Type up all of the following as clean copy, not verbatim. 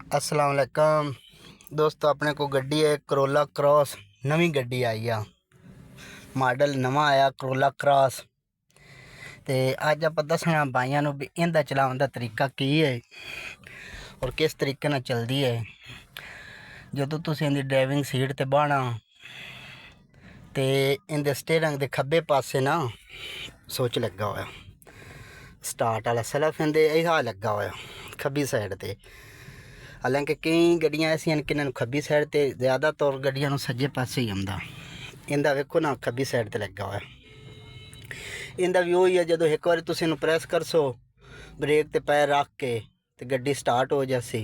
अस्सलाम वालेकुम दोस्तों, अपने को गड्डी है करोला क्रॉस। नवी गड्डी आई आ, मॉडल नवा आया करोला क्रॉस। तो अज आप दसना भाइयों को भी इनका चलाने का तरीका की है और किस तरीके नाल चलती है। जो तुसीं इहदी ड्राइविंग सीट ते बहना तो इहदे स्टेयरिंग के खब्बे पासे ना सुच लगा होया, स्टार्ट वाला सैल्फ इहदे इहा लगा होया खब्बी साइड ते। हालांकि कई गड्डियां ऐसियां कि इन्होंने खब्बी साइड ते ज़्यादातर गड्डियां सज्जे पासे ही आंदा। इंदा वेखो ना खब्बी साइड ते लगा होया। इंदा भी वही है, जो एक बार तुसीं इहनूं प्रेस करसो ब्रेक ते पैर रख के तो गड्डी स्टार्ट हो जासी।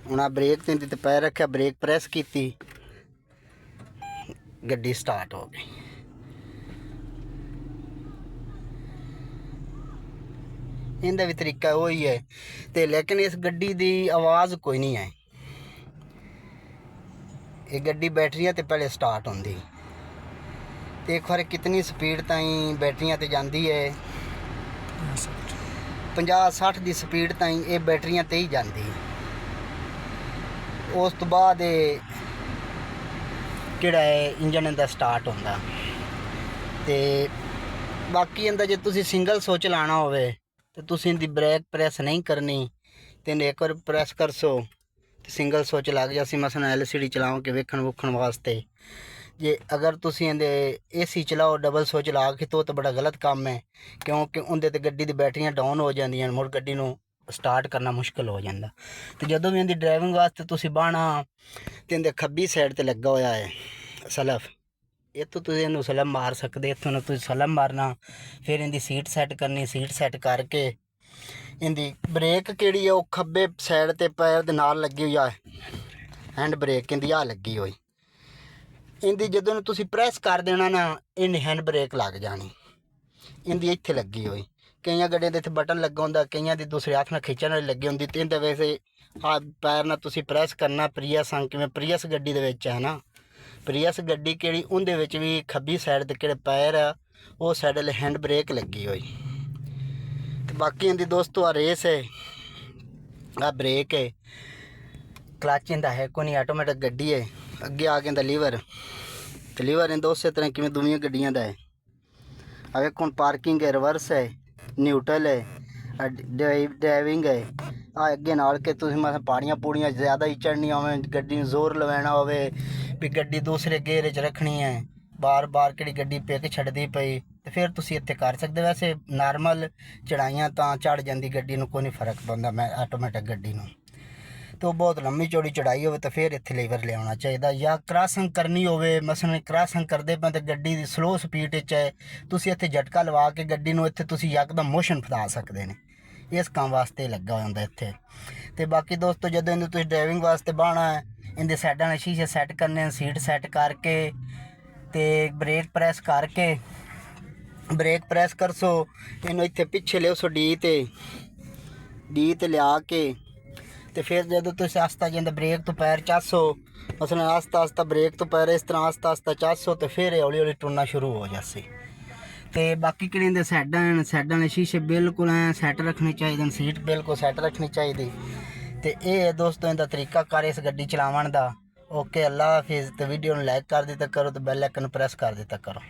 हुण आ ब्रेक ते पैर रखा, ब्रेक प्रेस की, गड्डी स्टार्ट हो गई। इनका भी तरीका वही है तो, लेकिन इस गड्डी की आवाज़ कोई नहीं है। ये गड्डी बैटरियां ते पहले स्टार्ट होंदी तो एक बार कितनी स्पीड ताई बैटरियां ते जाती है, 50-60 की स्पीड ताई ये बैटरियां ते ही जाती। उस तो बाद किहड़ा है इंजन इनका स्टार्ट होंदा। तो बाकी इनका जो तुसीं सिंगल स्विच लाना होवे तो तुसीं इनकी ब्रेक प्रेस नहीं करनी, तो एक बार प्रेस करसो तो सिंगल स्विच लग जासी। मसलन LCD चलाओ के वेखण वूखण वास्ते। जे अगर तुसीं इहदे AC चलाओ डबल स्विच ला के तो बड़ा गलत काम है, क्योंकि उहदे ते गड्डी दी बैटरियां डाउन हो जांदियां, मुड़ गड्डी नूं स्टार्ट करना मुश्किल हो जाता। तो जदों भी इहदी ड्राइविंग वास्ते तुसीं बहना तो इहदे खब्बी साइड ते लगा होया है सैल्फ। इत्थों तुसीं इहनूं सलम मार सकदे, इत्थों ना तुसीं सलम मारना। फिर इहदी सीट सैट करनी, सीट सैट करके इहदी ब्रेक किहड़ी है वो खब्बे साइड ते पैर दे नाल लगी हुई है। हैंड ब्रेक इहदी आ लगी हुई, इहदी जदों तुसीं प्रेस कर देना ना इहने हैंड ब्रेक लग जानी। इहदी इत्थे लगी हुई, कई गड्डियां दे इत्थे बटन लगा हुंदा, कईयां दी दूसरे हाथ नाल खिच्चण वाली लगी हुंदी। तो इहदे वैसे आ पैर नाल तुसीं प्रेस करना। प्रियस किवें प्रियस गड्डी दे विच है ना, प्रियस गड्डी किहड़ी उहदे विच भी खब्बी साइड ते किहड़े पैर आ वो साइड वाले हैंड ब्रेक लगी हुई। तो बाकी इहदी दोस्तों आ रेस है, आ ब्रेक है, क्लच इहदा है को नहीं, ऑटोमेटिक गड्डी है। अगे आ गया लीवर, तो लीवर इहदा उस तरह किवें दूसरी गड्डियां दा है। आ वेखो हुण पार्किंग है, रिवर्स है, न्यूट्रल है, ड्राइविंग है। आ अगे नाल के तुसीं मतलब पहाड़ियां पूड़ियां ज़्यादा ही चढ़नियां होवे, गड्डी नूं जोर लवैना होवे भी गड्डी दूसरे गेयर च रखनी है, बार बार किहड़ी गड्डी पिक छड्डदी पई, तो फिर तुसीं इत्थे कर सकदे। वैसे नॉर्मल चढ़ाइयां तां चढ़ जांदी गड्डी नूं, कोई नहीं फर्क पैंदा मैं ऑटोमेटिक गड्डी नूं। तो बहुत लंबी चौड़ी चढ़ाई हो तो फिर इत्थे लीवर लिया चाहिए। या क्रॉसिंग करनी होवे, मसलन क्रॉसिंग करते पे तो गड्डी की स्लो स्पीड है, तुसीं इत्थे झटका लवा के गड्डी नूं इत्थे तुसीं यकदम मोशन फदा सकते हैं। इस काम वास्ते लगा होंदा इत्थे। तो बाकी दोस्तों जदों इहनूं तुसीं ड्राइविंग वास्ते बहना है, इहदे साइडां ने शीशे सैट करने, सीट सैट करके तो ब्रेक प्रेस करके ब्रेक प्रेस करसो, इहनूं इत्थे पिछे लिओसो डी ते लिया के तो फिर जो तुम आस्ता जिंदा ब्रेक तो पैर चासो, मसलन आस्ता आस्ता ब्रेक तो पैर इस तरह आस्ता आस्ता चासो तो फिर हौली हौली टुरना शुरू हो जासी। तो बाकी कि सैडां ने शीशे बिल्कुल सैट रखने चाहिए, सीट बिल्कुल सैट रखनी चाहिए। तो ये दोस्तों इनका तरीका कर इस गड्डी चलावन का। ओके, अल्लाह हाफिज़। तो वीडियो लाइक कर दिता करो, तो बैल आइकन प्रेस कर दिता करो।